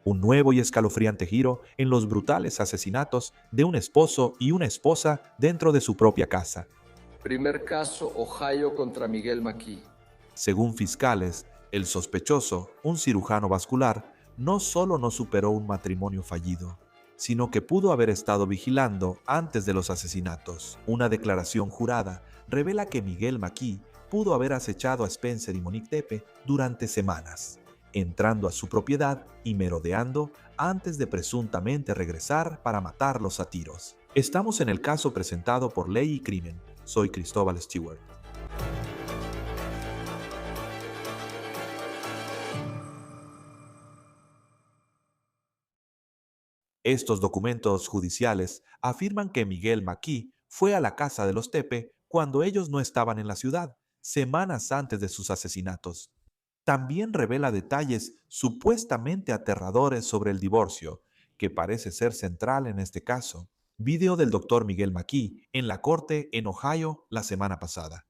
Un nuevo y escalofriante giro en los brutales asesinatos de un esposo y una esposa dentro de su propia casa. Primer caso, Ohio contra Miguel McKee. Según fiscales, el sospechoso, un cirujano vascular, no solo no superó un matrimonio fallido, sino que pudo haber estado vigilando antes de los asesinatos. Una declaración jurada revela que Miguel McKee pudo haber acechado a Spencer y Monique Tepe durante semanas, entrando a su propiedad y merodeando antes de presuntamente regresar para matarlos a tiros. Estamos en el caso presentado por Ley y Crimen. Soy Cristóbal Stewart. Estos documentos judiciales afirman que Miguel McKee fue a la casa de los Tepe cuando ellos no estaban en la ciudad, semanas antes de sus asesinatos. También revela detalles supuestamente aterradores sobre el divorcio, que parece ser central en este caso. Video del doctor Miguel McKee en la corte en Ohio la semana pasada.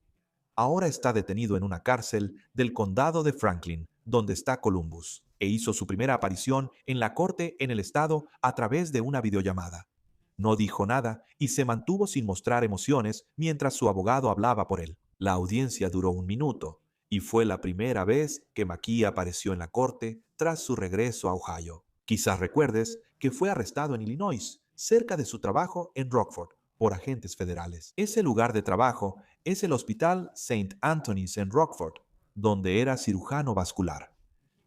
Ahora está detenido en una cárcel del condado de Franklin, donde está Columbus, e hizo su primera aparición en la corte en el estado a través de una videollamada. No dijo nada y se mantuvo sin mostrar emociones mientras su abogado hablaba por él. La audiencia duró 1 minuto y fue la primera vez que McKee apareció en la corte tras su regreso a Ohio. Quizás recuerdes que fue arrestado en Illinois, cerca de su trabajo en Rockford, por agentes federales. Ese lugar de trabajo es el Hospital St. Anthony's en Rockford, donde era cirujano vascular.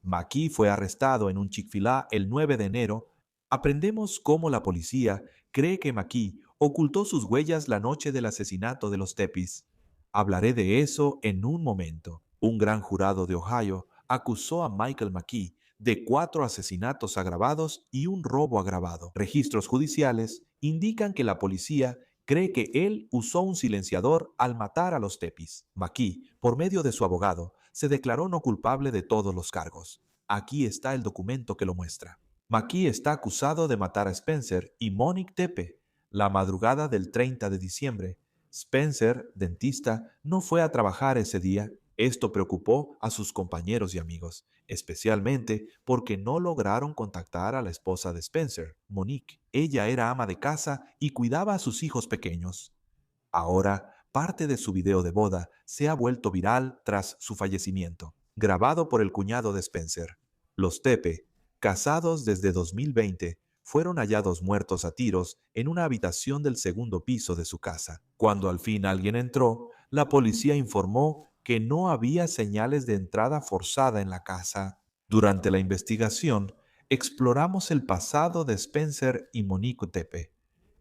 McKee fue arrestado en un Chick-fil-A el 9 de enero. Aprendemos cómo la policía cree que McKee ocultó sus huellas la noche del asesinato de los Tepis. Hablaré de eso en un momento. Un gran jurado de Ohio acusó a Michael McKee de 4 asesinatos agravados y un robo agravado. Registros judiciales indican que la policía cree que él usó un silenciador al matar a los Tepis. McKee, por medio de su abogado, se declaró no culpable de todos los cargos. Aquí está el documento que lo muestra. McKee está acusado de matar a Spencer y Monique Tepe la madrugada del 30 de diciembre. Spencer, dentista, no fue a trabajar ese día. Esto preocupó a sus compañeros y amigos, especialmente porque no lograron contactar a la esposa de Spencer, Monique. Ella era ama de casa y cuidaba a sus hijos pequeños. Ahora, parte de su video de boda se ha vuelto viral tras su fallecimiento, grabado por el cuñado de Spencer. Los Tepe, casados desde 2020, fueron hallados muertos a tiros en una habitación del segundo piso de su casa. Cuando al fin alguien entró, la policía informó que no había señales de entrada forzada en la casa. Durante la investigación, exploramos el pasado de Spencer y Monique Tepe,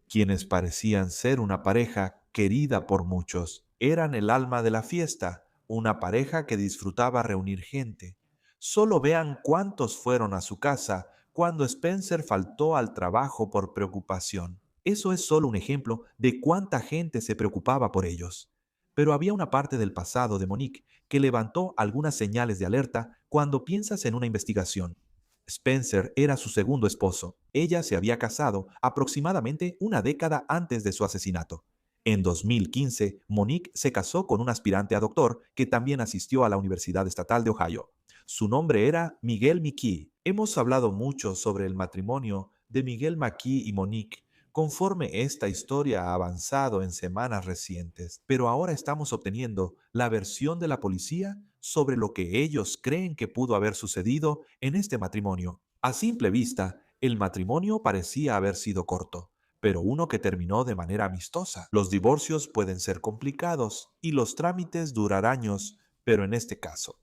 quienes parecían ser una pareja querida por muchos. Eran el alma de la fiesta, una pareja que disfrutaba reunir gente. Solo vean cuántos fueron a su casa cuando Spencer faltó al trabajo por preocupación. Eso es solo un ejemplo de cuánta gente se preocupaba por ellos. Pero había una parte del pasado de Monique que levantó algunas señales de alerta cuando piensas en una investigación. Spencer era su segundo esposo. Ella se había casado aproximadamente una década antes de su asesinato. En 2015, Monique se casó con un aspirante a doctor que también asistió a la Universidad Estatal de Ohio. Su nombre era Miguel McKee. Hemos hablado mucho sobre el matrimonio de Miguel McKee y Monique conforme esta historia ha avanzado en semanas recientes, pero ahora estamos obteniendo la versión de la policía sobre lo que ellos creen que pudo haber sucedido en este matrimonio. A simple vista, el matrimonio parecía haber sido corto, pero uno que terminó de manera amistosa. Los divorcios pueden ser complicados y los trámites durar años, pero en este caso,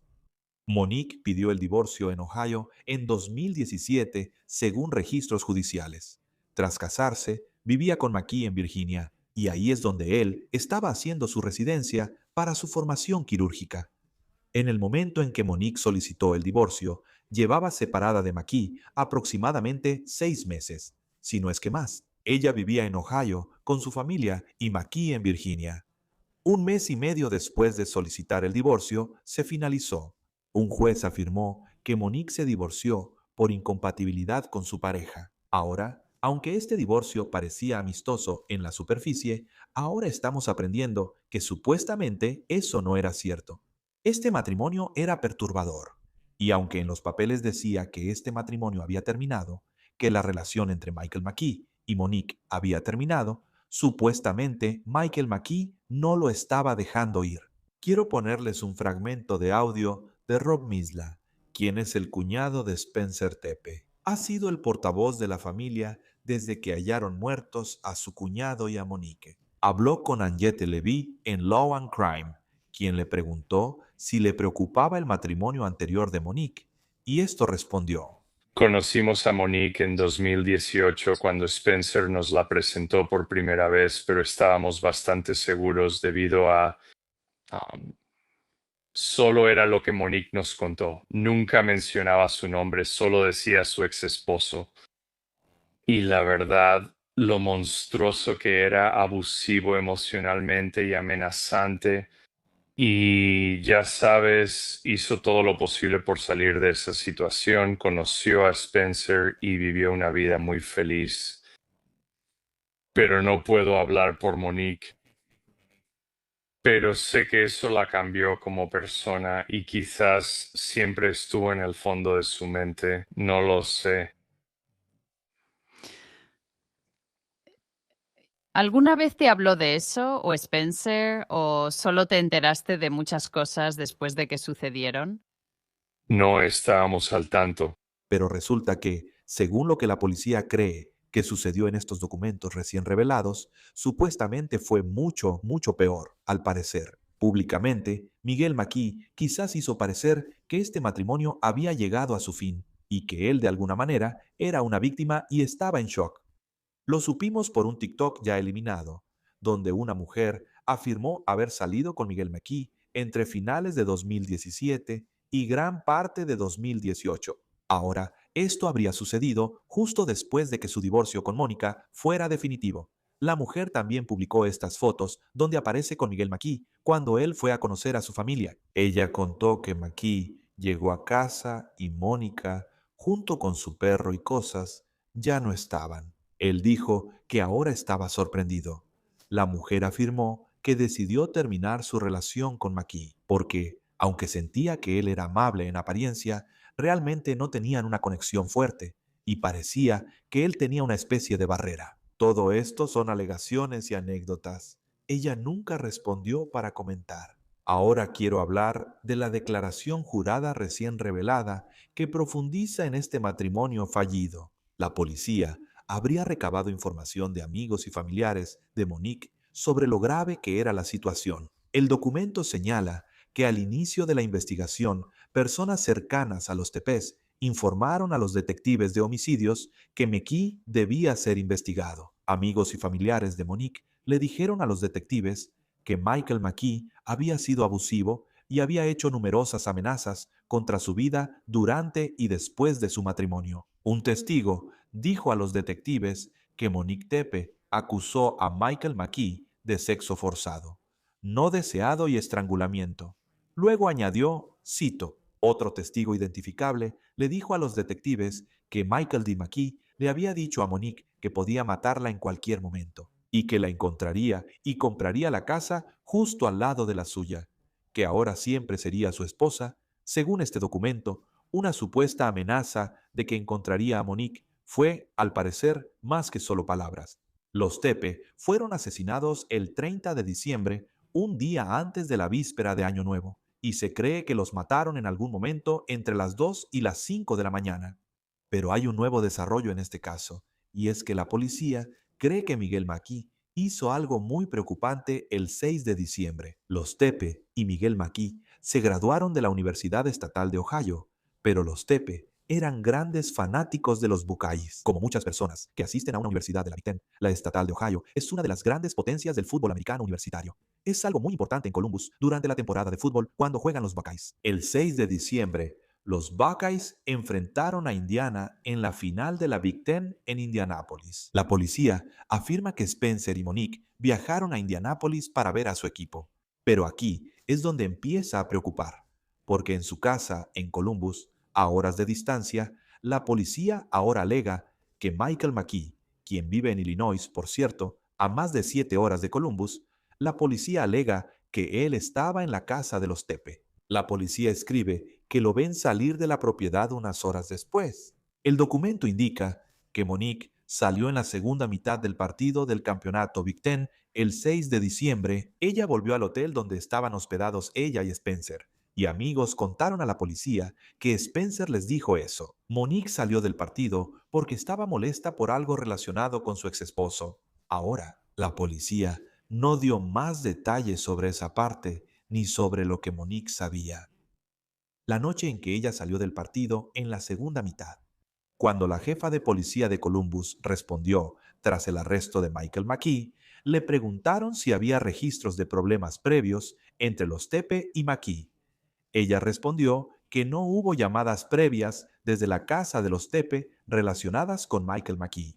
Monique pidió el divorcio en Ohio en 2017, según registros judiciales. Tras casarse, vivía con McKee en Virginia, y ahí es donde él estaba haciendo su residencia para su formación quirúrgica. En el momento en que Monique solicitó el divorcio, llevaba separada de McKee aproximadamente 6 meses, si no es que más. Ella vivía en Ohio con su familia y McKee en Virginia. 1 mes y medio después de solicitar el divorcio, se finalizó. Un juez afirmó que Monique se divorció por incompatibilidad con su pareja. Ahora, aunque este divorcio parecía amistoso en la superficie, ahora estamos aprendiendo que supuestamente eso no era cierto. Este matrimonio era perturbador. Y aunque en los papeles decía que este matrimonio había terminado, que la relación entre Michael McKee y Monique había terminado, supuestamente Michael McKee no lo estaba dejando ir. Quiero ponerles un fragmento de audio de Rob Misla, quien es el cuñado de Spencer Tepe. Ha sido el portavoz de la familia desde que hallaron muertos a su cuñado y a Monique. Habló con Anjette Levy en Law and Crime, quien le preguntó si le preocupaba el matrimonio anterior de Monique, y esto respondió: Conocimos a Monique en 2018 cuando Spencer nos la presentó por primera vez, pero estábamos bastante seguros debido a... um, solo era lo que Monique nos contó. Nunca mencionaba su nombre, solo decía su ex esposo. Y la verdad, lo monstruoso que era, abusivo emocionalmente y amenazante. Y ya sabes, hizo todo lo posible por salir de esa situación, conoció a Spencer y vivió una vida muy feliz. Pero no puedo hablar por Monique. Pero sé que eso la cambió como persona y quizás siempre estuvo en el fondo de su mente, no lo sé. ¿Alguna vez te habló de eso, o Spencer, o solo te enteraste de muchas cosas después de que sucedieron? No estábamos al tanto. Pero resulta que, según lo que la policía cree que sucedió en estos documentos recién revelados, supuestamente fue mucho, mucho peor, al parecer. Públicamente, Miguel McKee quizás hizo parecer que este matrimonio había llegado a su fin y que él de alguna manera era una víctima y estaba en shock. Lo supimos por un TikTok ya eliminado, donde una mujer afirmó haber salido con Miguel McKee entre finales de 2017 y gran parte de 2018. Ahora, esto habría sucedido justo después de que su divorcio con Mónica fuera definitivo. La mujer también publicó estas fotos donde aparece con Miguel McKee cuando él fue a conocer a su familia. Ella contó que McKee llegó a casa y Mónica, junto con su perro y cosas, ya no estaban. Él dijo que ahora estaba sorprendido. La mujer afirmó que decidió terminar su relación con McKee porque, aunque sentía que él era amable en apariencia, realmente no tenían una conexión fuerte y parecía que él tenía una especie de barrera. Todo esto son alegaciones y anécdotas. Ella nunca respondió para comentar. Ahora quiero hablar de la declaración jurada recién revelada que profundiza en este matrimonio fallido. La policía habría recabado información de amigos y familiares de Monique sobre lo grave que era la situación. El documento señala que al inicio de la investigación, personas cercanas a los Tepés informaron a los detectives de homicidios que McKee debía ser investigado. Amigos y familiares de Monique le dijeron a los detectives que Michael McKee había sido abusivo y había hecho numerosas amenazas contra su vida durante y después de su matrimonio. Un testigo dijo a los detectives que Monique Tepe acusó a Michael McKee de sexo forzado, no deseado y estrangulamiento. Luego añadió, cito, otro testigo identificable le dijo a los detectives que Michael D. McKee le había dicho a Monique que podía matarla en cualquier momento y que la encontraría y compraría la casa justo al lado de la suya, que ahora siempre sería su esposa. Según este documento, una supuesta amenaza de que encontraría a Monique fue, al parecer, más que solo palabras. Los Tepe fueron asesinados el 30 de diciembre, un día antes de la víspera de Año Nuevo, y se cree que los mataron en algún momento entre las 2 y las 5 de la mañana. Pero hay un nuevo desarrollo en este caso, y es que la policía cree que Miguel McKee hizo algo muy preocupante el 6 de diciembre. Los Tepe y Miguel McKee se graduaron de la Universidad Estatal de Ohio, pero los Tepe eran grandes fanáticos de los Buckeyes. Como muchas personas que asisten a una universidad de la Big Ten, la Estatal de Ohio es una de las grandes potencias del fútbol americano universitario. Es algo muy importante en Columbus durante la temporada de fútbol cuando juegan los Buckeyes. El 6 de diciembre, los Buckeyes enfrentaron a Indiana en la final de la Big Ten en Indianápolis. La policía afirma que Spencer y Monique viajaron a Indianápolis para ver a su equipo. Pero aquí es donde empieza a preocupar, porque en su casa, en Columbus, a horas de distancia, la policía ahora alega que Michael McKee, quien vive en Illinois, por cierto, a más de 7 horas de Columbus, la policía alega que él estaba en la casa de los Tepe. La policía escribe que lo ven salir de la propiedad unas horas después. El documento indica que Monique salió en la segunda mitad del partido del campeonato Big Ten el 6 de diciembre. Ella volvió al hotel donde estaban hospedados ella y Spencer, y amigos contaron a la policía que Spencer les dijo eso. Monique salió del partido porque estaba molesta por algo relacionado con su exesposo. Ahora, la policía no dio más detalles sobre esa parte ni sobre lo que Monique sabía. La noche en que ella salió del partido en la segunda mitad, cuando la jefa de policía de Columbus respondió tras el arresto de Michael McKee, le preguntaron si había registros de problemas previos entre los Tepe y McKee. Ella respondió que no hubo llamadas previas desde la casa de los Tepe relacionadas con Michael McKee.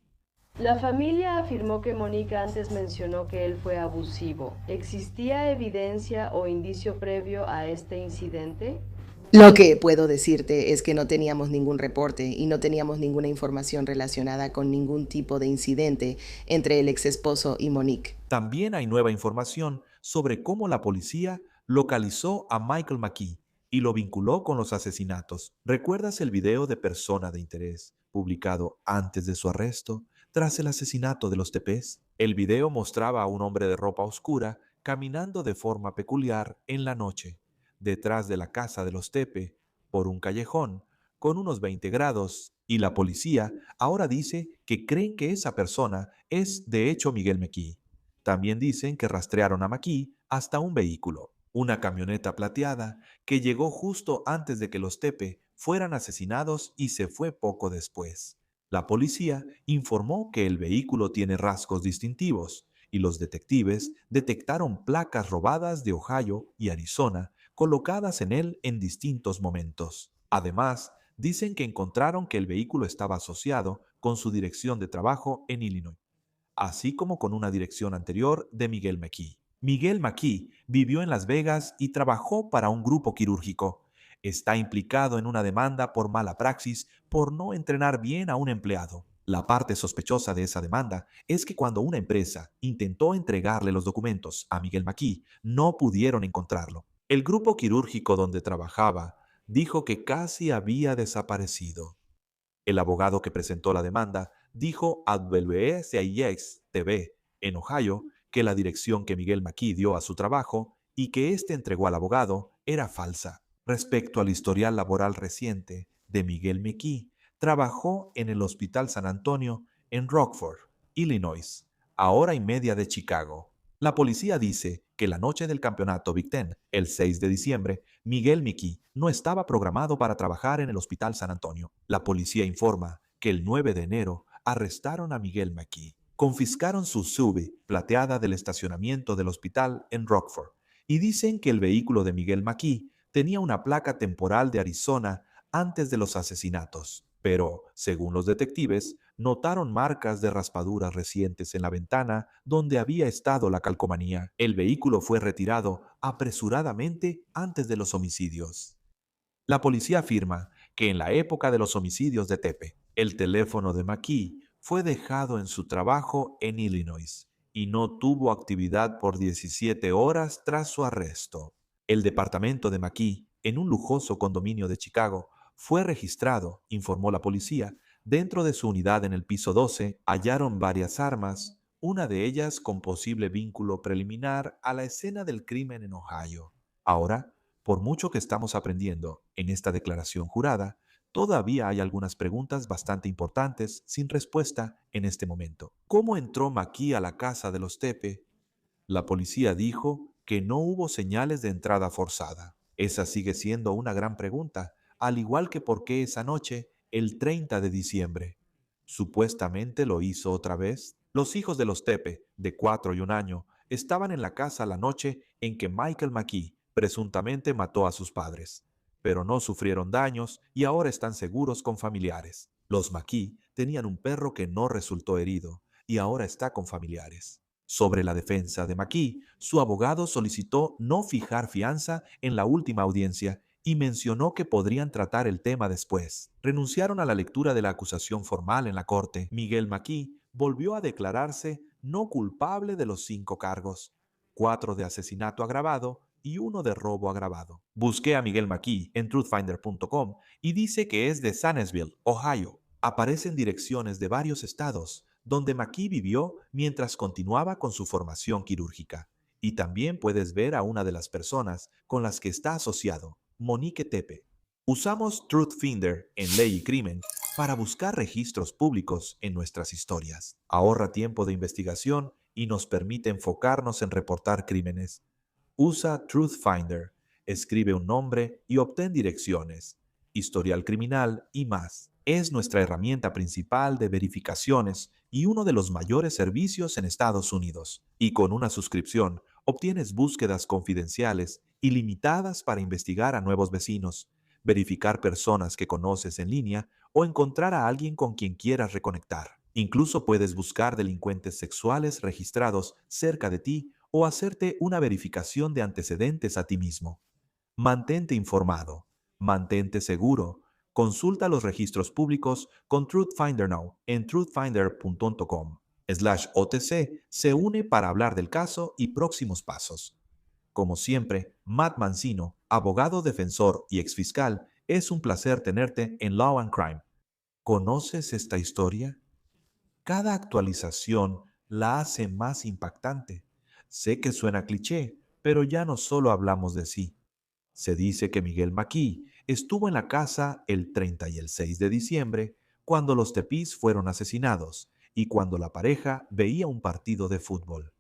La familia afirmó que Monique antes mencionó que él fue abusivo. ¿Existía evidencia o indicio previo a este incidente? Lo que puedo decirte es que no teníamos ningún reporte y no teníamos ninguna información relacionada con ningún tipo de incidente entre el exesposo y Monique. También hay nueva información sobre cómo la policía localizó a Michael McKee y lo vinculó con los asesinatos. ¿Recuerdas el video de Persona de Interés publicado antes de su arresto tras el asesinato de los Tepes? El video mostraba a un hombre de ropa oscura caminando de forma peculiar en la noche, detrás de la casa de los Tepe, por un callejón, con unos 20 grados, y la policía ahora dice que creen que esa persona es de hecho Miguel McKee. También dicen que rastrearon a McKee hasta un vehículo, una camioneta plateada que llegó justo antes de que los Tepe fueran asesinados y se fue poco después. La policía informó que el vehículo tiene rasgos distintivos y los detectives detectaron placas robadas de Ohio y Arizona colocadas en él en distintos momentos. Además, dicen que encontraron que el vehículo estaba asociado con su dirección de trabajo en Illinois, así como con una dirección anterior de Miguel McKee. Miguel McKee vivió en Las Vegas y trabajó para un grupo quirúrgico. Está implicado en una demanda por mala praxis por no entrenar bien a un empleado. La parte sospechosa de esa demanda es que cuando una empresa intentó entregarle los documentos a Miguel McKee, no pudieron encontrarlo. El grupo quirúrgico donde trabajaba dijo que casi había desaparecido. El abogado que presentó la demanda dijo a WSIX-TV en Ohio que la dirección que Miguel McKee dio a su trabajo y que éste entregó al abogado era falsa. Respecto al historial laboral reciente de Miguel McKee, trabajó en el Hospital San Antonio en Rockford, Illinois, a hora y media de Chicago. La policía dice que la noche del campeonato Big Ten, el 6 de diciembre, Miguel McKee no estaba programado para trabajar en el Hospital San Antonio. La policía informa que el 9 de enero arrestaron a Miguel McKee. Confiscaron su SUV plateada del estacionamiento del hospital en Rockford y dicen que el vehículo de Miguel McKee tenía una placa temporal de Arizona antes de los asesinatos. Pero, según los detectives, notaron marcas de raspaduras recientes en la ventana donde había estado la calcomanía. El vehículo fue retirado apresuradamente antes de los homicidios. La policía afirma que en la época de los homicidios de Tepe, el teléfono de McKee fue dejado en su trabajo en Illinois y no tuvo actividad por 17 horas tras su arresto. El departamento de McKee, en un lujoso condominio de Chicago, fue registrado, informó la policía. Dentro de su unidad en el piso 12 hallaron varias armas, una de ellas con posible vínculo preliminar a la escena del crimen en Ohio. Ahora, por mucho que estamos aprendiendo en esta declaración jurada, todavía hay algunas preguntas bastante importantes sin respuesta en este momento. ¿Cómo entró McKee a la casa de los Tepe? La policía dijo que no hubo señales de entrada forzada. Esa sigue siendo una gran pregunta, al igual que por qué esa noche, el 30 de diciembre, supuestamente lo hizo otra vez. Los hijos de los Tepe, de 4 y 1 año, estaban en la casa la noche en que Michael McKee presuntamente mató a sus padres, pero no sufrieron daños y ahora están seguros con familiares. Los McKee tenían un perro que no resultó herido y ahora está con familiares. Sobre la defensa de McKee, su abogado solicitó no fijar fianza en la última audiencia y mencionó que podrían tratar el tema después. Renunciaron a la lectura de la acusación formal en la corte. Miguel McKee volvió a declararse no culpable de los 5 cargos, 4 de asesinato agravado y uno de robo agravado. Busqué a Miguel McKee en truthfinder.com y dice que es de Sannesville, Ohio. Aparecen direcciones de varios estados donde McKee vivió mientras continuaba con su formación quirúrgica. Y también puedes ver a una de las personas con las que está asociado, Monique Tepe. Usamos TruthFinder en Ley y Crimen para buscar registros públicos en nuestras historias. Ahorra tiempo de investigación y nos permite enfocarnos en reportar crímenes. Usa TruthFinder, escribe un nombre y obtén direcciones, historial criminal y más. Es nuestra herramienta principal de verificaciones y uno de los mayores servicios en Estados Unidos. Y con una suscripción, obtienes búsquedas confidenciales ilimitadas para investigar a nuevos vecinos, verificar personas que conoces en línea o encontrar a alguien con quien quieras reconectar. Incluso puedes buscar delincuentes sexuales registrados cerca de ti o hacerte una verificación de antecedentes a ti mismo. Mantente informado, mantente seguro. Consulta los registros públicos con TruthFinder Now en truthfinder.com/OTC. Se une para hablar del caso y próximos pasos. Como siempre, Matt Mancino, abogado defensor y exfiscal, es un placer tenerte en Law and Crime. ¿Conoces esta historia? Cada actualización la hace más impactante. Sé que suena cliché, pero ya no solo hablamos de sí. Se dice que Miguel McKee estuvo en la casa el 30 y el 6 de diciembre cuando los Tepis fueron asesinados y cuando la pareja veía un partido de fútbol.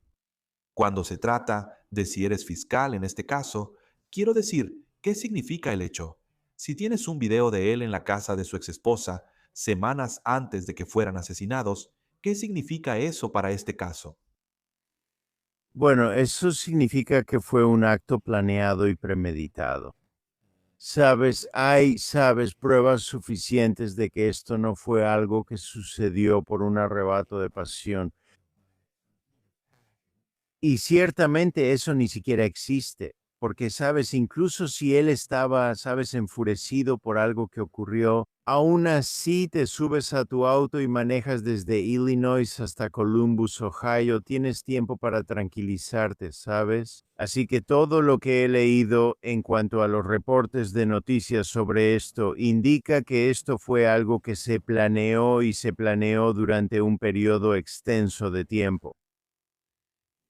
Cuando se trata de si eres fiscal en este caso, quiero decir, ¿qué significa el hecho? Si tienes un video de él en la casa de su exesposa semanas antes de que fueran asesinados, ¿qué significa eso para este caso? Bueno, eso significa que fue un acto planeado y premeditado. Sabes, pruebas suficientes de que esto no fue algo que sucedió por un arrebato de pasión. Y ciertamente eso ni siquiera existe, porque sabes, incluso si él estaba, enfurecido por algo que ocurrió, aún así te subes a tu auto y manejas desde Illinois hasta Columbus, Ohio, tienes tiempo para tranquilizarte, ¿sabes? Así que todo lo que he leído en cuanto a los reportes de noticias sobre esto indica que esto fue algo que se planeó y se planeó durante un periodo extenso de tiempo.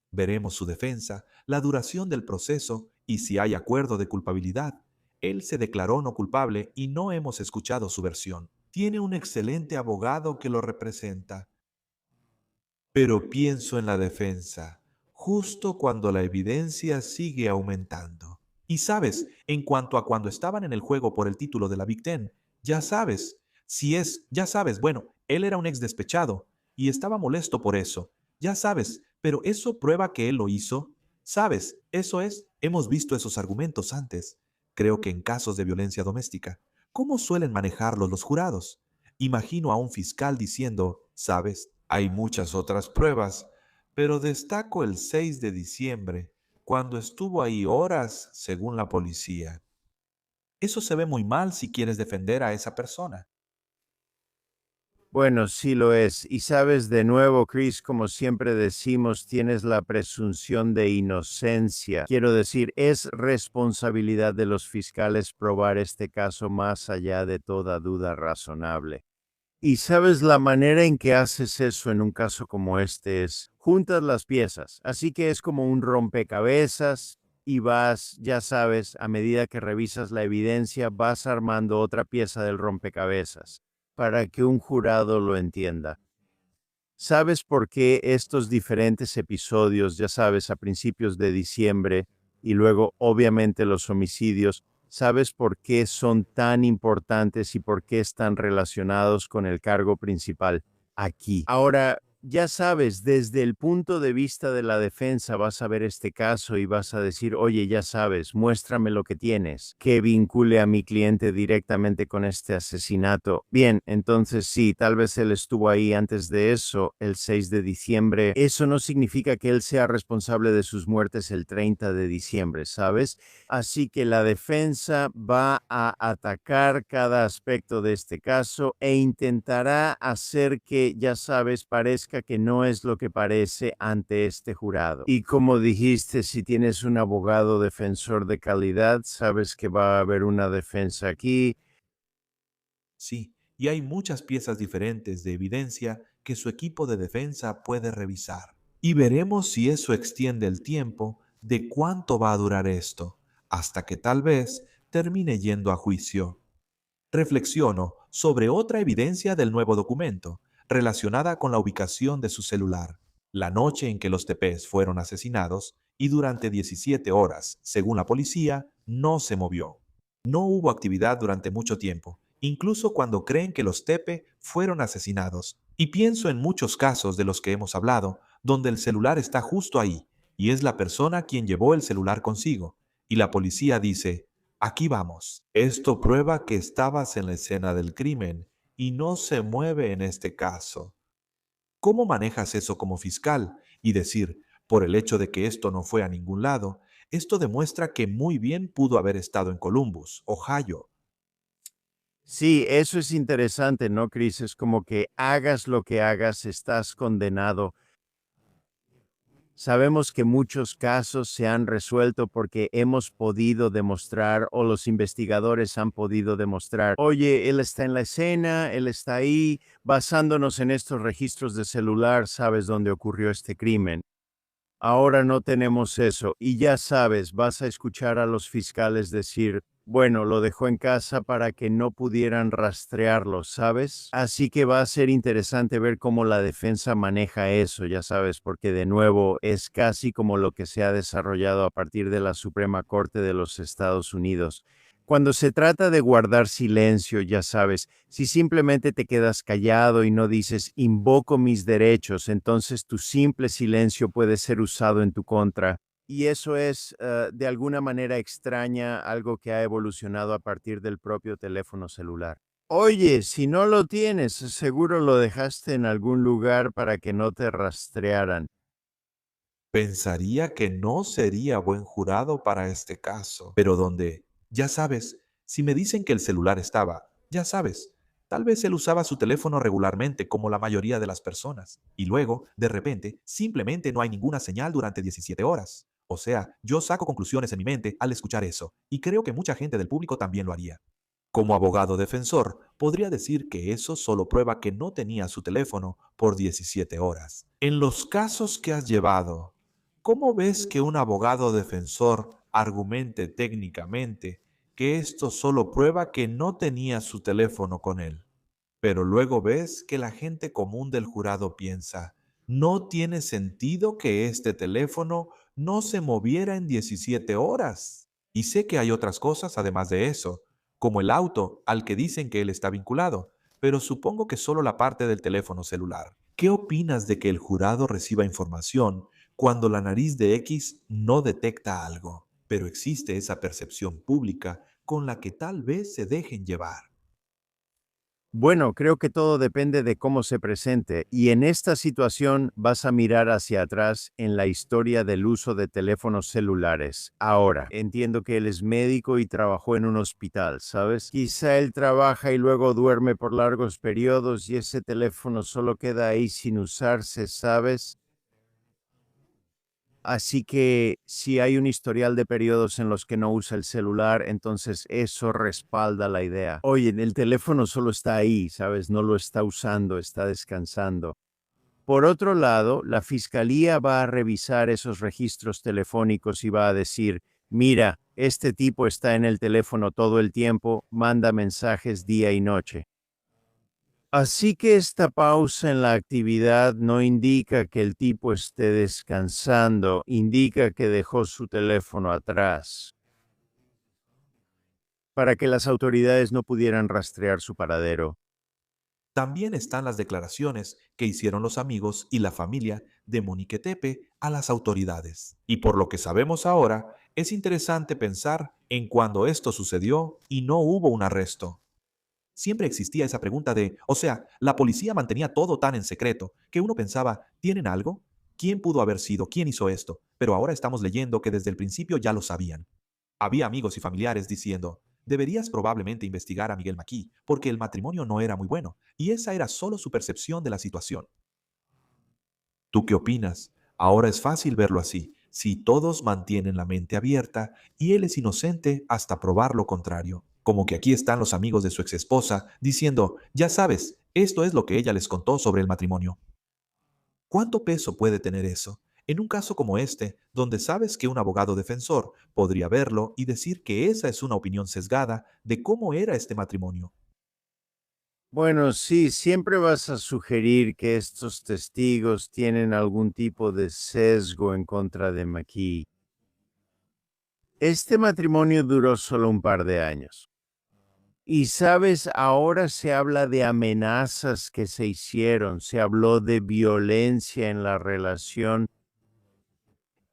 Veremos su defensa, la duración del proceso y si hay acuerdo de culpabilidad. Él se declaró no culpable y no hemos escuchado su versión. Tiene un excelente abogado que lo representa. Pero pienso en la defensa, justo cuando la evidencia sigue aumentando. Y sabes, en cuanto a cuando estaban en el juego por el título de la Big Ten, ya sabes, bueno, él era un ex despechado y estaba molesto por eso. Ya sabes, pero eso prueba que él lo hizo. Sabes, hemos visto esos argumentos antes. Creo que en casos de violencia doméstica, ¿cómo suelen manejarlos los jurados? Imagino a un fiscal diciendo, sabes, hay muchas otras pruebas, pero destaco el 6 de diciembre, cuando estuvo ahí horas, según la policía. Eso se ve muy mal si quieres defender a esa persona. Bueno, sí lo es. Y sabes, de nuevo, Chris, como siempre decimos, tienes la presunción de inocencia. Quiero decir, es responsabilidad de los fiscales probar este caso más allá de toda duda razonable. Y sabes, la manera en que haces eso en un caso como este es, juntas las piezas. Así que es como un rompecabezas y vas, ya sabes, a medida que revisas la evidencia, vas armando otra pieza del rompecabezas para que un jurado lo entienda. ¿Sabes por qué estos diferentes episodios, ya sabes, a principios de diciembre y luego obviamente los homicidios, sabes por qué son tan importantes y por qué están relacionados con el cargo principal aquí? Ahora, ya sabes, desde el punto de vista de la defensa vas a ver este caso y vas a decir, oye, ya sabes, muéstrame lo que tienes, que vincule a mi cliente directamente con este asesinato. Bien, entonces sí, tal vez él estuvo ahí antes de eso, el 6 de diciembre. Eso no significa que él sea responsable de sus muertes el 30 de diciembre, ¿sabes? Así que la defensa va a atacar cada aspecto de este caso e intentará hacer que, ya sabes, parezca parezca que no es lo que parece ante este jurado. Y como dijiste, si tienes un abogado defensor de calidad, sabes que va a haber una defensa aquí. Sí, y hay muchas piezas diferentes de evidencia que su equipo de defensa puede revisar. Y veremos si eso extiende el tiempo de cuánto va a durar esto, hasta que tal vez termine yendo a juicio. Reflexiono sobre otra evidencia del nuevo documento, relacionada con la ubicación de su celular. La noche en que los Tepes fueron asesinados, y durante 17 horas, según la policía, no se movió. No hubo actividad durante mucho tiempo, incluso cuando creen que los Tepe fueron asesinados. Y pienso en muchos casos de los que hemos hablado, donde el celular está justo ahí, y es la persona quien llevó el celular consigo, y la policía dice: aquí vamos. Esto prueba que estabas en la escena del crimen y no se mueve en este caso. ¿Cómo manejas eso como fiscal? Y decir, por el hecho de que esto no fue a ningún lado, esto demuestra que muy bien pudo haber estado en Columbus, Ohio. Sí, eso es interesante, ¿no, Chris? Es como que hagas lo que hagas, estás condenado. Sabemos que muchos casos se han resuelto porque hemos podido demostrar o los investigadores han podido demostrar, oye, él está en la escena, él está ahí, basándonos en estos registros de celular, sabes dónde ocurrió este crimen. Ahora no tenemos eso y ya sabes, vas a escuchar a los fiscales decir, bueno, lo dejó en casa para que no pudieran rastrearlo, ¿sabes? Así que va a ser interesante ver cómo la defensa maneja eso, ya sabes, porque de nuevo es casi como lo que se ha desarrollado a partir de la Suprema Corte de los Estados Unidos. Cuando se trata de guardar silencio, ya sabes, si simplemente te quedas callado y no dices invoco mis derechos, entonces tu simple silencio puede ser usado en tu contra. Y eso es, de alguna manera extraña, algo que ha evolucionado a partir del propio teléfono celular. Oye, si no lo tienes, seguro lo dejaste en algún lugar para que no te rastrearan. Pensaría que no sería buen jurado para este caso, pero donde, ya sabes, si me dicen que el celular estaba, ya sabes, tal vez él usaba su teléfono regularmente como la mayoría de las personas, y luego, de repente, simplemente no hay ninguna señal durante 17 horas. O sea, yo saco conclusiones en mi mente al escuchar eso, y creo que mucha gente del público también lo haría. Como abogado defensor, podría decir que eso solo prueba que no tenía su teléfono por 17 horas. En los casos que has llevado, ¿cómo ves que un abogado defensor argumente técnicamente que esto solo prueba que no tenía su teléfono con él? Pero luego ves que la gente común del jurado piensa, no tiene sentido que este teléfono no se moviera en 17 horas. Y sé que hay otras cosas además de eso, como el auto al que dicen que él está vinculado, pero supongo que solo la parte del teléfono celular. ¿Qué opinas de que el jurado reciba información cuando la nariz de X no detecta algo, pero existe esa percepción pública con la que tal vez se dejen llevar? Bueno, creo que todo depende de cómo se presente y en esta situación vas a mirar hacia atrás en la historia del uso de teléfonos celulares. Ahora, entiendo que él es médico y trabajó en un hospital, ¿sabes? Quizá él trabaja y luego duerme por largos periodos y ese teléfono solo queda ahí sin usarse, ¿sabes? Así que si hay un historial de periodos en los que no usa el celular, entonces eso respalda la idea. Oye, el teléfono solo está ahí, ¿sabes? No lo está usando, está descansando. Por otro lado, la fiscalía va a revisar esos registros telefónicos y va a decir, mira, este tipo está en el teléfono todo el tiempo, manda mensajes día y noche. Así que esta pausa en la actividad no indica que el tipo esté descansando, indica que dejó su teléfono atrás para que las autoridades no pudieran rastrear su paradero. También están las declaraciones que hicieron los amigos y la familia de Monique Tepe a las autoridades. Y por lo que sabemos ahora, es interesante pensar en cuando esto sucedió y no hubo un arresto. Siempre existía esa pregunta de, o sea, la policía mantenía todo tan en secreto que uno pensaba, ¿tienen algo? ¿Quién pudo haber sido? ¿Quién hizo esto? Pero ahora estamos leyendo que desde el principio ya lo sabían. Había amigos y familiares diciendo, deberías probablemente investigar a Miguel McKee porque el matrimonio no era muy bueno y esa era solo su percepción de la situación. ¿Tú qué opinas? Ahora es fácil verlo así, si todos mantienen la mente abierta y él es inocente hasta probar lo contrario. Como que aquí están los amigos de su exesposa diciendo, ya sabes, esto es lo que ella les contó sobre el matrimonio. ¿Cuánto peso puede tener eso? En un caso como este, donde sabes que un abogado defensor podría verlo y decir que esa es una opinión sesgada de cómo era este matrimonio. Bueno, sí, siempre vas a sugerir que estos testigos tienen algún tipo de sesgo en contra de McKee. Este matrimonio duró solo un par de años. Y sabes, ahora se habla de amenazas que se hicieron, se habló de violencia en la relación.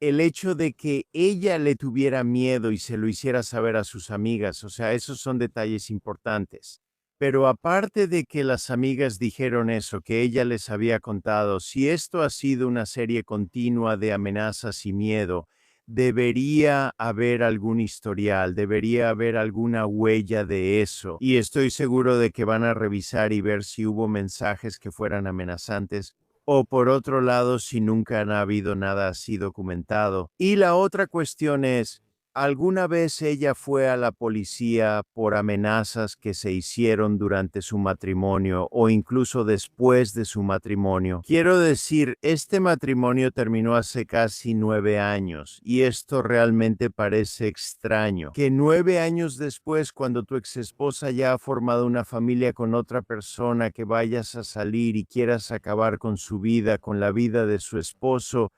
El hecho de que ella le tuviera miedo y se lo hiciera saber a sus amigas, o sea, esos son detalles importantes. Pero aparte de que las amigas dijeron eso, que ella les había contado, si esto ha sido una serie continua de amenazas y miedo, debería haber algún historial, debería haber alguna huella de eso. Y estoy seguro de que van a revisar y ver si hubo mensajes que fueran amenazantes o por otro lado, si nunca ha habido nada así documentado. Y la otra cuestión es, ¿alguna vez ella fue a la policía por amenazas que se hicieron durante su matrimonio o incluso después de su matrimonio? Quiero decir, este matrimonio terminó hace casi 9 años y esto realmente parece extraño. Que 9 años después, cuando tu exesposa ya ha formado una familia con otra persona, que vayas a salir y quieras acabar con su vida, con la vida de su esposo.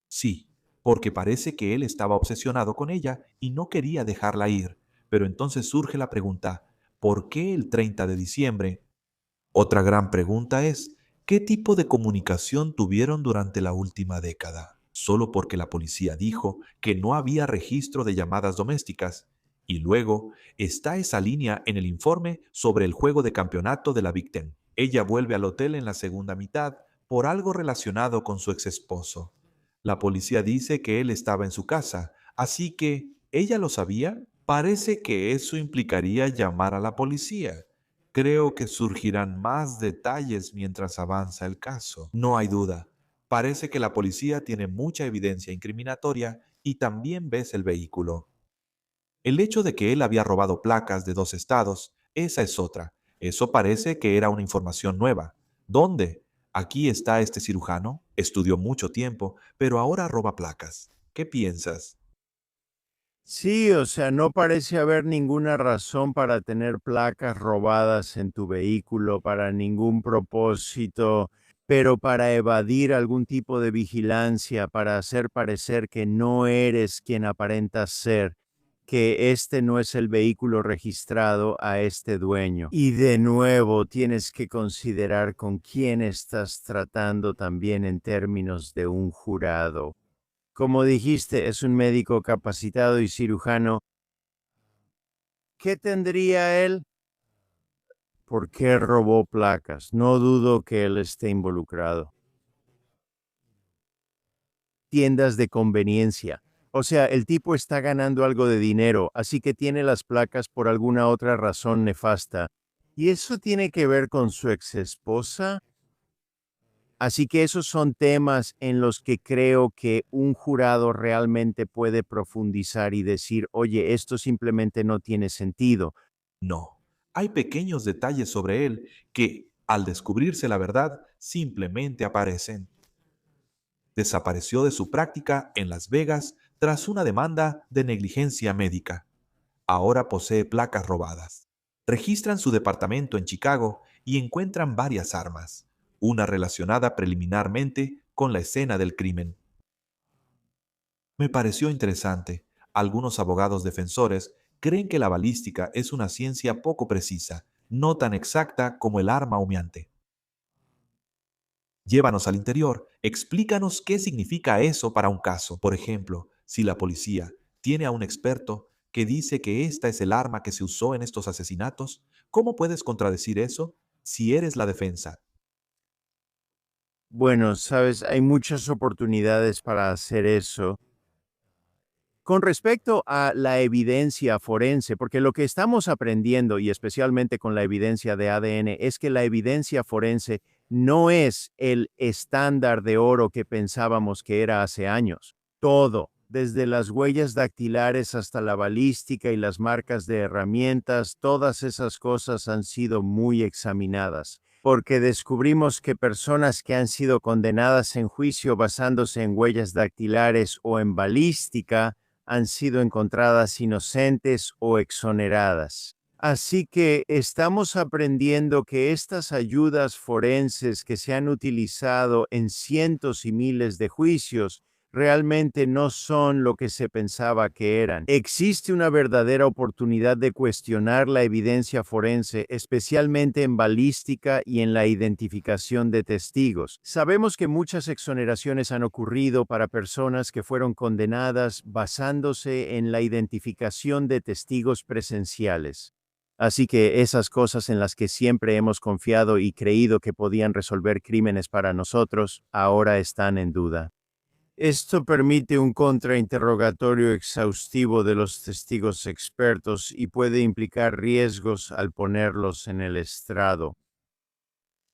Sí, porque parece que él estaba obsesionado con ella y no quería dejarla ir. Pero entonces surge la pregunta, ¿por qué el 30 de diciembre? Otra gran pregunta es, ¿qué tipo de comunicación tuvieron durante la última década? Solo porque la policía dijo que no había registro de llamadas domésticas. Y luego está esa línea en el informe sobre el juego de campeonato de la Big Ten. Ella vuelve al hotel en la segunda mitad por algo relacionado con su exesposo. La policía dice que él estaba en su casa, así que, ¿ella lo sabía? Parece que eso implicaría llamar a la policía. Creo que surgirán más detalles mientras avanza el caso. No hay duda. Parece que la policía tiene mucha evidencia incriminatoria y también ves el vehículo. El hecho de que él había robado placas de 2 estados, esa es otra. Eso parece que era una información nueva. ¿Dónde? Aquí está este cirujano, estudió mucho tiempo, pero ahora roba placas. ¿Qué piensas? Sí, o sea, no parece haber ninguna razón para tener placas robadas en tu vehículo para ningún propósito, pero para evadir algún tipo de vigilancia, para hacer parecer que no eres quien aparentas ser, que este no es el vehículo registrado a este dueño. Y de nuevo, tienes que considerar con quién estás tratando también en términos de un jurado. Como dijiste, es un médico capacitado y cirujano. ¿Qué tendría él? ¿Por qué robó placas? No dudo que él esté involucrado. Tiendas de conveniencia. O sea, el tipo está ganando algo de dinero, así que tiene las placas por alguna otra razón nefasta. ¿Y eso tiene que ver con su exesposa? Así que esos son temas en los que creo que un jurado realmente puede profundizar y decir, oye, esto simplemente no tiene sentido. No. Hay pequeños detalles sobre él que, al descubrirse la verdad, simplemente aparecen. Desapareció de su práctica en Las Vegas tras una demanda de negligencia médica. Ahora posee placas robadas. Registran su departamento en Chicago y encuentran varias armas, una relacionada preliminarmente con la escena del crimen. Me pareció interesante. Algunos abogados defensores creen que la balística es una ciencia poco precisa, no tan exacta como el arma humeante. Llévanos al interior, explícanos qué significa eso para un caso. Por ejemplo, si la policía tiene a un experto que dice que esta es el arma que se usó en estos asesinatos, ¿cómo puedes contradecir eso si eres la defensa? Bueno, sabes, hay muchas oportunidades para hacer eso. Con respecto a la evidencia forense, porque lo que estamos aprendiendo, y especialmente con la evidencia de ADN, es que la evidencia forense no es el estándar de oro que pensábamos que era hace años. Todo, desde las huellas dactilares hasta la balística y las marcas de herramientas, todas esas cosas han sido muy examinadas, porque descubrimos que personas que han sido condenadas en juicio basándose en huellas dactilares o en balística han sido encontradas inocentes o exoneradas. Así que estamos aprendiendo que estas ayudas forenses que se han utilizado en cientos y miles de juicios realmente no son lo que se pensaba que eran. Existe una verdadera oportunidad de cuestionar la evidencia forense, especialmente en balística y en la identificación de testigos. Sabemos que muchas exoneraciones han ocurrido para personas que fueron condenadas basándose en la identificación de testigos presenciales. Así que esas cosas en las que siempre hemos confiado y creído que podían resolver crímenes para nosotros, ahora están en duda. Esto permite un contrainterrogatorio exhaustivo de los testigos expertos y puede implicar riesgos al ponerlos en el estrado.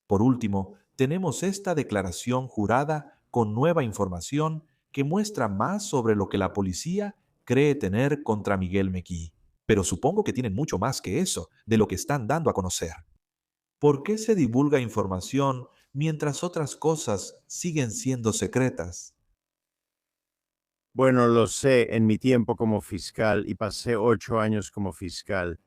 Por último, tenemos esta declaración jurada con nueva información que muestra más sobre lo que la policía cree tener contra Miguel McKee. Pero supongo que tienen mucho más que eso de lo que están dando a conocer. ¿Por qué se divulga información mientras otras cosas siguen siendo secretas? Bueno, lo sé en mi tiempo como fiscal y pasé 8 años como fiscal.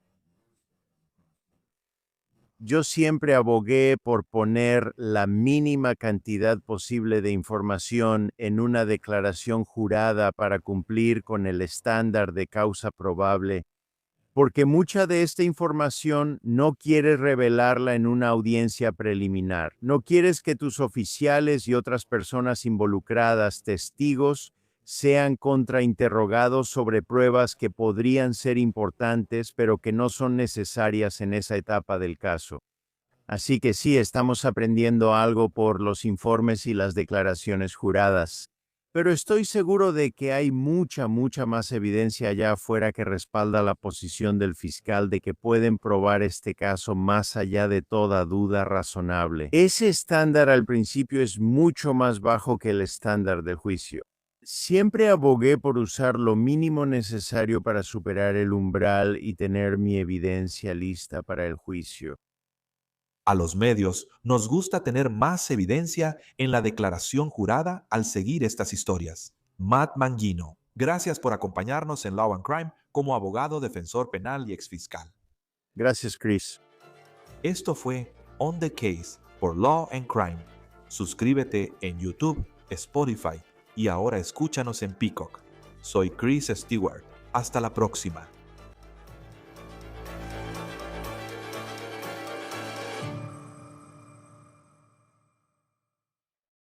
Yo siempre abogué por poner la mínima cantidad posible de información en una declaración jurada para cumplir con el estándar de causa probable, porque mucha de esta información no quieres revelarla en una audiencia preliminar. No quieres que tus oficiales y otras personas involucradas, testigos, sean contrainterrogados sobre pruebas que podrían ser importantes, pero que no son necesarias en esa etapa del caso. Así que sí, estamos aprendiendo algo por los informes y las declaraciones juradas. Pero estoy seguro de que hay mucha más evidencia allá afuera que respalda la posición del fiscal de que pueden probar este caso más allá de toda duda razonable. Ese estándar al principio es mucho más bajo que el estándar del juicio. Siempre abogué por usar lo mínimo necesario para superar el umbral y tener mi evidencia lista para el juicio. A los medios nos gusta tener más evidencia en la declaración jurada al seguir estas historias. Matt Mangino, gracias por acompañarnos en Law and Crime como abogado, defensor penal y exfiscal. Gracias, Chris. Esto fue On the Case por Law and Crime. Suscríbete en YouTube, Spotify y ahora escúchanos en Peacock. Soy Chris Stewart. Hasta la próxima.